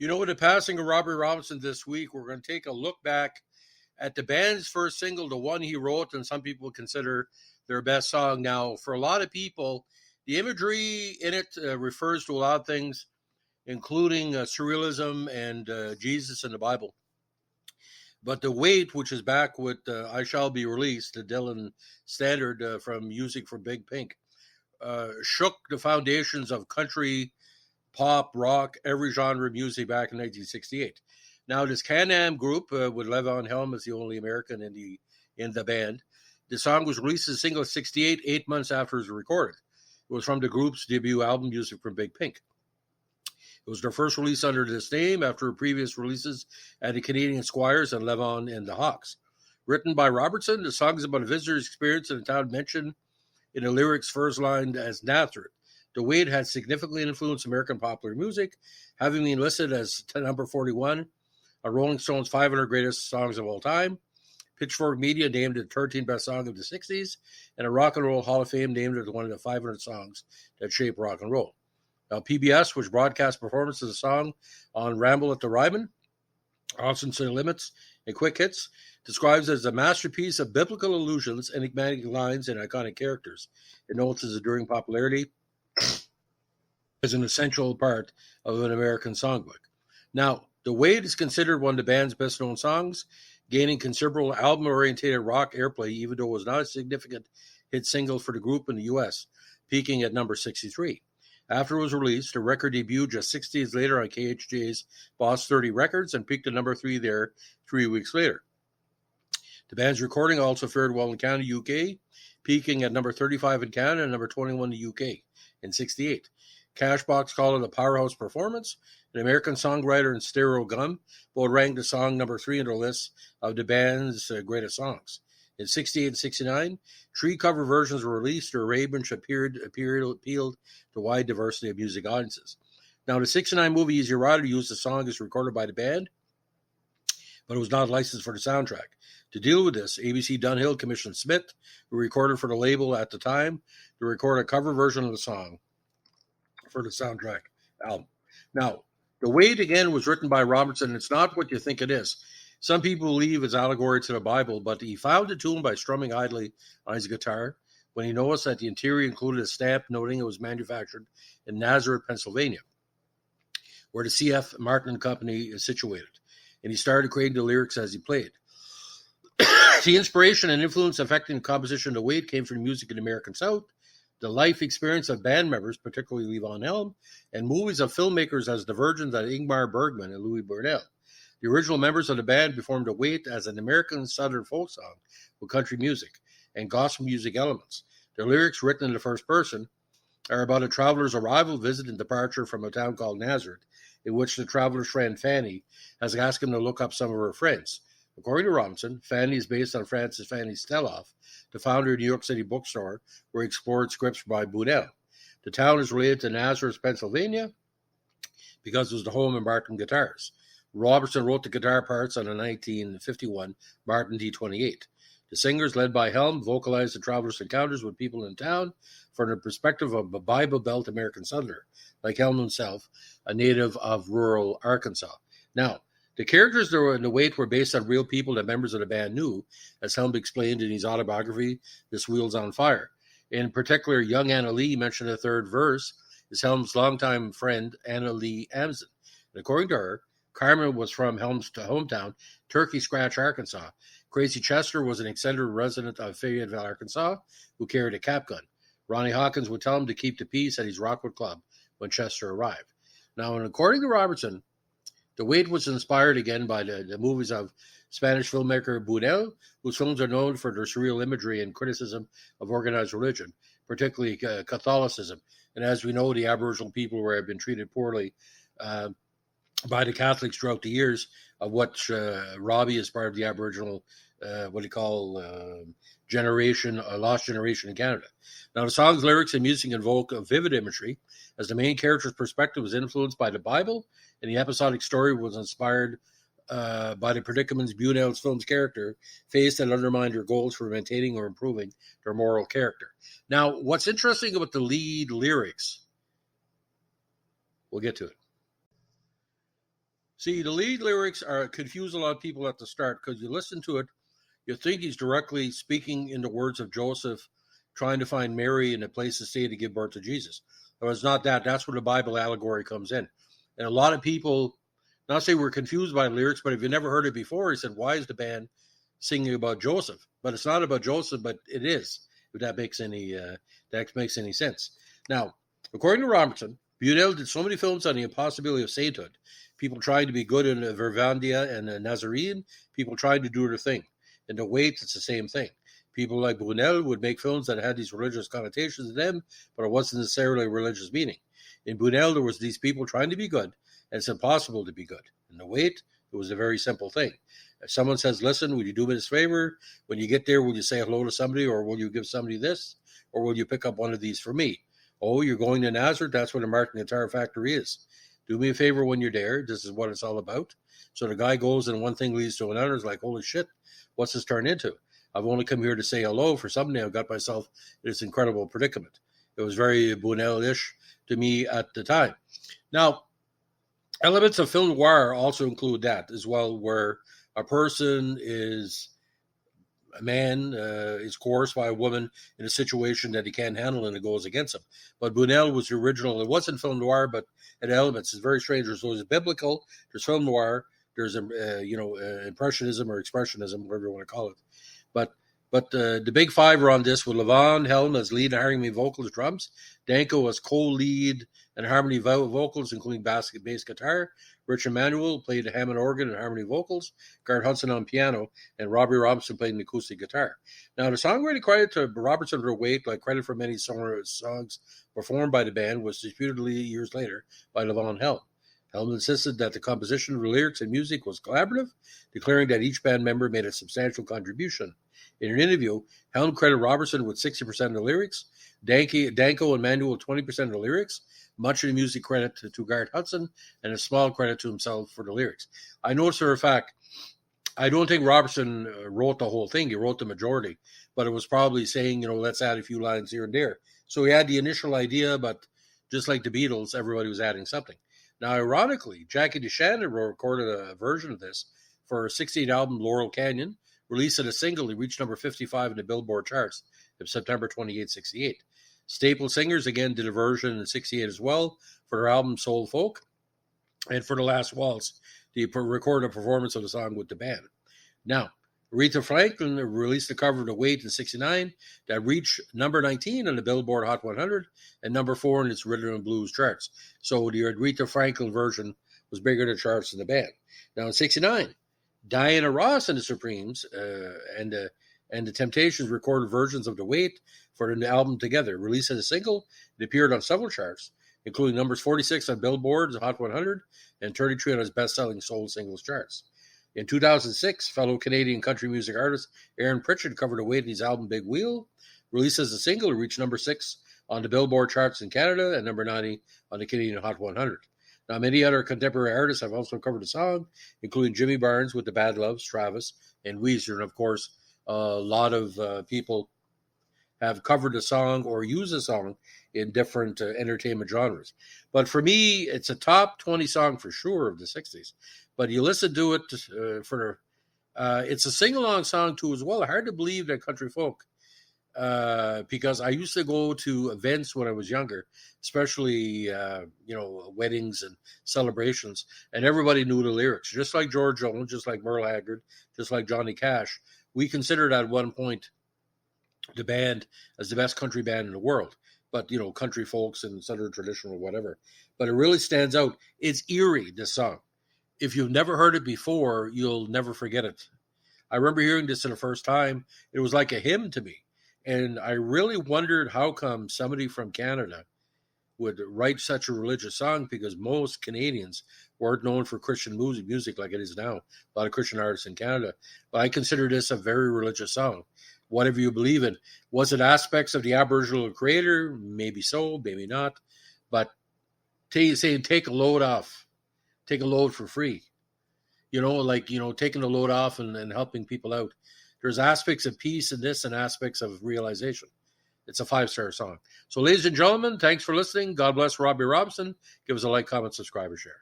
With the passing of Robbie Robinson this week, we're going to take a look back at the band's first single, the one he wrote, and some people consider their best song. Now, for a lot of people, the imagery in it refers to a lot of things, including surrealism and Jesus and the Bible. But The Wait, which is back with I Shall Be Released, the Dylan standard from Music from Big Pink, shook the foundations of country, pop, rock, every genre of music back in 1968. Now, this Can-Am group, with Levon Helm as the only American in the band, the song was released as a single in 68, 8 months after it was recorded. It was from the group's debut album, Music from Big Pink. It was their first release under this name after previous releases at the Canadian Squires and Levon and the Hawks. Written by Robertson, the song is about a visitor's experience in a town mentioned in the lyrics first line as Nazareth. The Wait has significantly influenced American popular music, having been listed as number 41 on Rolling Stone's 500 Greatest Songs of All Time. Pitchfork Media named it the 13th best song of the 60s, and a Rock and Roll Hall of Fame named it one of the 500 songs that shaped rock and roll. Now, PBS, which broadcast performances of the song on Ramble at the Ryman, Austin City Limits, and Quick Hits, describes it as a masterpiece of biblical allusions, enigmatic lines, and iconic characters. It notes its enduring popularity as an essential part of an American songbook. Now, The Wait is considered one of the band's best-known songs, gaining considerable album-oriented rock airplay, even though it was not a significant hit single for the group in the U.S., peaking at number 63. After it was released, the record debuted just 6 days later on KHJ's Boss 30 Records and peaked at number 3 there 3 weeks later. The band's recording also fared well in Canada, UK, peaking at number 35 in Canada and number 21 in the UK in 68. Cashbox called it a powerhouse performance. An American songwriter and Stereo Gum both ranked the song number 3 in their list of the band's greatest songs. In 68 and 69, 3 cover versions were released, or arrangements appealed to a wide diversity of music audiences. Now, the 69 movie Easy Rider used the song as recorded by the band, but it was not licensed for the soundtrack. To deal with this, ABC Dunhill commissioned Smith, who recorded for the label at the time, to record a cover version of the song for the soundtrack album. Now, The Wait, again, was written by Robertson. It's not what you think it is. Some people believe it's allegory to the Bible, but he found the tune by strumming idly on his guitar when he noticed that the interior included a stamp noting it was manufactured in Nazareth, Pennsylvania, where the C.F. Martin Company is situated. And he started creating the lyrics as he played. The inspiration and influence affecting the composition of The Wait came from music in the American South, the life experience of band members, particularly Levon Helm, and movies of filmmakers as Divergent and Ingmar Bergman and Louis Burnell. The original members of the band performed The Wait as an American Southern folk song with country music and gospel music elements. Their lyrics, written in the first person, are about a traveler's arrival, visit, and departure from a town called Nazareth, in which the traveler's friend Fanny has asked him to look up some of her friends. According to Robinson, Fanny is based on Francis Fanny Steloff, the founder of New York City bookstore, where he explored scripts by Boudel. The town is related to Nazareth, Pennsylvania, because it was the home of Martin guitars. Robertson wrote the guitar parts on a 1951 Martin D28. The singers, led by Helm, vocalized the traveler's encounters with people in town from the perspective of a Bible Belt American Southerner, like Helm himself, a native of rural Arkansas. Now, the characters in The Wait were based on real people that members of the band knew, as Helm explained in his autobiography, This Wheel's on Fire. In particular, young Anna Lee, mentioned in the third verse, is Helm's longtime friend, Anna Lee Amson. And according to her, Carmen was from Helm's hometown, Turkey Scratch, Arkansas. Crazy Chester was an eccentric resident of Fayetteville, Arkansas, who carried a cap gun. Ronnie Hawkins would tell him to keep the peace at his Rockwood Club when Chester arrived. Now, and according to Robertson, The Wait was inspired again by the movies of Spanish filmmaker Buñuel, whose films are known for their surreal imagery and criticism of organized religion, particularly Catholicism. And as we know, the Aboriginal people have been treated poorly by the Catholics throughout the years, of what Robbie is part of the Aboriginal, generation, lost generation in Canada. Now, the song's lyrics and music invoke a vivid imagery, as the main character's perspective was influenced by the Bible, and the episodic story was inspired by the predicaments Buñuel's film's character faced that undermined their goals for maintaining or improving their moral character. Now, what's interesting about the lead lyrics, we'll get to it. See, the lead lyrics are confuse a lot of people at the start because you listen to it, you think he's directly speaking in the words of Joseph, trying to find Mary in a place to stay to give birth to Jesus. But it's not that. That's where the Bible allegory comes in. And a lot of people, not say we're confused by the lyrics, but if you never heard it before, he said, why is the band singing about Joseph? But it's not about Joseph, but it is, if that makes any sense. Now, according to Robertson, Buñuel did so many films on the impossibility of sainthood. People trying to be good in Vervandia and Nazarene, people trying to do their thing. In the Wait, it's the same thing. People like Buñuel would make films that had these religious connotations to them, but it wasn't necessarily a religious meaning. In Buñuel, there was these people trying to be good, and it's impossible to be good. In The Wait, it was a very simple thing. If someone says, listen, will you do me this favor? When you get there, will you say hello to somebody, or will you give somebody this? Or will you pick up one of these for me? Oh, you're going to Nazareth? That's where the Martin Guitar Factory is. Do me a favor when you're there. This is what it's all about. So the guy goes and one thing leads to another. It's like, holy shit, what's this turned into? I've only come here to say hello. For something, I've got myself in this incredible predicament. It was very Buñuel-ish to me at the time. Now, elements of film noir also include that as well, where a person is a man is coerced by a woman in a situation that he can't handle and it goes against him. But Buñuel was the original. It wasn't film noir, but it had elements. It's very strange. There's biblical, there's film noir, there's impressionism or expressionism, whatever you want to call it. But the big five are on this with Levon Helm as lead and harmony vocals, drums, Danko as co-lead and harmony vocals, including bass guitar. Rich Emanuel played the Hammond organ and harmony vocals. Garrett Hudson on piano, and Robbie Robinson played an acoustic guitar. Now, the songwriting credit to Robertson for Wait, like credit for many songs performed by the band, was disputed years later by Levon Helm. Helm insisted that the composition of the lyrics and music was collaborative, declaring that each band member made a substantial contribution. In an interview, Helm credited Robertson with 60% of the lyrics, Danko and Manuel 20% of the lyrics, much of the music credit to Garrett Hudson, and a small credit to himself for the lyrics. I noticed for a fact, I don't think Robertson wrote the whole thing. He wrote the majority, but it was probably saying, let's add a few lines here and there. So he had the initial idea, but just like the Beatles, everybody was adding something. Now, ironically, Jackie DeShannon recorded a version of this for her 68 album, Laurel Canyon, released as a single. He reached number 55 in the Billboard charts in September 28, 68. Staple Singers, again, did a version in 68 as well for their album Soul Folk. And for The Last Waltz, they recorded a performance of the song with the band. Now, Aretha Franklin released a cover of The Wait in 69 that reached number 19 on the Billboard Hot 100 and number 4 in its rhythm and blues charts. So the Aretha Franklin version was bigger in the charts than the band. Now, in 69, Diana Ross and the Supremes and the Temptations recorded versions of The Wait for the album together. Released as a single, it appeared on several charts, including numbers 46 on Billboard's Hot 100 and 33 on his best-selling soul singles charts. In 2006, fellow Canadian country music artist Aaron Pritchard covered The Wait in his album Big Wheel. Released as a single, it reached number 6 on the Billboard charts in Canada and number 90 on the Canadian Hot 100. Now, many other contemporary artists have also covered the song, including Jimmy Barnes with the Bad Loves, Travis, and Weezer. And, of course, a lot of people have covered the song or used the song in different entertainment genres. But for me, it's a top 20 song for sure of the 60s. But you listen to it it's a sing-along song too as well. Hard to believe that country folk, because I used to go to events when I was younger, especially, weddings and celebrations, and everybody knew the lyrics, just like George Jones, just like Merle Haggard, just like Johnny Cash. We considered at one point the band as the best country band in the world, but, country folks and Southern traditional or whatever. But it really stands out. It's eerie, this song. If you've never heard it before, you'll never forget it. I remember hearing this for the first time. It was like a hymn to me. And I really wondered how come somebody from Canada would write such a religious song, because most Canadians weren't known for Christian music like it is now. A lot of Christian artists in Canada. But I consider this a very religious song. Whatever you believe in. Was it aspects of the Aboriginal creator? Maybe so, maybe not. But saying take a load off. Take a load for free. Taking the load off and helping people out. There's aspects of peace in this and aspects of realization. It's a 5-star song. So, ladies and gentlemen, thanks for listening. God bless Robbie Robinson. Give us a like, comment, subscribe, or share.